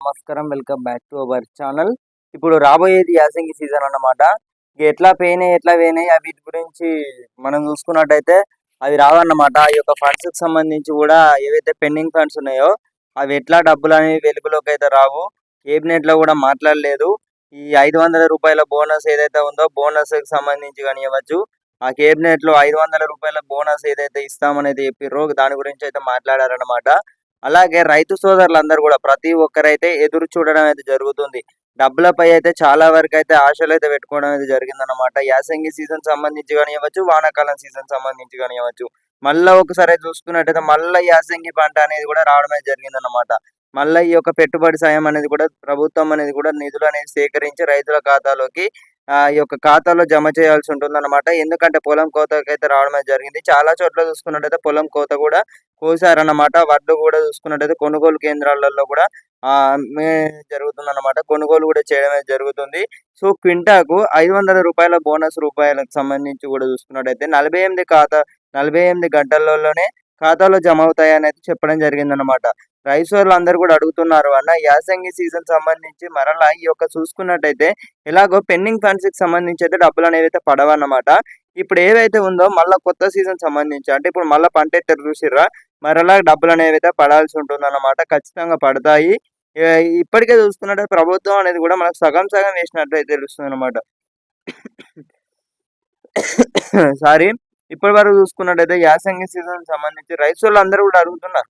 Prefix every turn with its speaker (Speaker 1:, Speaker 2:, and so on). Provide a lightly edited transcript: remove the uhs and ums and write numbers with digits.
Speaker 1: నమస్కారం. Welcome back to our channel. ఇప్పుడు రాబోయేది యాసంగి సీజన్ అన్నమాట. ఎట్లా పోయినాయి, ఎట్లా పోయినాయి వీటి గురించి మనం చూసుకున్నట్టయితే అవి రావన్నమాట. ఈ యొక్క ఫండ్స్‌కి సంబంధించి కూడా ఏవైతే పెండింగ్ ఫండ్స్ ఉన్నాయో అవి ఎట్లా డబ్బులనేవి వెలుగులోకి అయితే రావు. కేబినెట్‌లో కూడా మాట్లాడలేదు. ఈ రూ. 500 బోనస్ ఏదైతే ఉందో బోనస్‌కి సంబంధించి కానివ్వచ్చు, ఆ కేబినెట్‌లో రూ. 500 బోనస్ ఏదైతే ఇస్తామనేది చెప్పిర్రో దాని గురించి అయితే మాట్లాడారన్నమాట. అలాగే రైతు సోదరులందరూ కూడా ప్రతి ఒక్కరైతే ఎదురు చూడడం అయితే జరుగుతుంది. డబ్బులపై అయితే చాలా వరకైతే ఆశలైతే పెట్టుకోవడం అయితే జరిగిందన్నమాట. యాసంగి సీజన్ సంబంధించి గానివ్వచ్చు, వానాకాలం సీజన్ సంబంధించి గానివ్వచ్చు. మళ్ళా ఒకసారి చూసుకున్నట్టయితే మళ్ళా యాసంగి పంట అనేది కూడా రావడం అయితే జరిగిందన్నమాట. మళ్ళా ఈ యొక్క పెట్టుబడి సాయం అనేది కూడా ప్రభుత్వం అనేది కూడా నిధులనేవి సేకరించి రైతుల ఖాతాలోకి ఈ యొక్క ఖాతాలో జమ చేయాల్సి ఉంటుందన్నమాట. ఎందుకంటే పొలం కోతకైతే రావడం అయితే జరిగింది. చాలా చోట్ల చూసుకున్నట్టయితే పొలం కోత కూడా కోసారన్నమాట. వడ్లు కూడా చూసుకున్నట్టయితే కొనుగోలు కేంద్రాలలో కూడా అమ్మే జరుగుతుందన్నమాట. కొనుగోలు కూడా చేయడమే జరుగుతుంది. సో, క్వింటాకు రూ. 500 బోనస్ రూపాయలకు సంబంధించి కూడా చూసుకున్నట్టయితే 48 గంటలలోనే ఖాతాలో జమ అవుతాయని అయితే చెప్పడం జరిగిందన్నమాట. రైతులందరూ కూడా అడుగుతున్నారు అన్న యాసంగి సీజన్ సంబంధించి మరలా ఈ యొక్క చూసుకున్నట్టయితే ఎలాగో పెండింగ్ ఫండ్స్‌కి సంబంధించి అయితే డబ్బులనేవి అయితే పడవన్నమాట. ఇప్పుడు ఏవైతే ఉందో మళ్ళా కొత్త సీజన్ సంబంధించి అంటే ఇప్పుడు మళ్ళా పంటెత్తారు చూసిర్రా? మరలా డబ్బులనేవైతే పడాల్సి ఉంటుందన్నమాట. ఖచ్చితంగా పడతాయి. ఇప్పటికే చూసుకున్నట్టయితే ప్రభుత్వం అనేది కూడా మనకు సగం సగం వేసినట్టయితే తెలుస్తుందన్నమాట. సారీ. ఇప్పటి వరకు చూసుకున్నట్టయితే యాసంగి సీజన్ సంబంధించి రైతులందరూ కూడా అడుగుతున్నారు.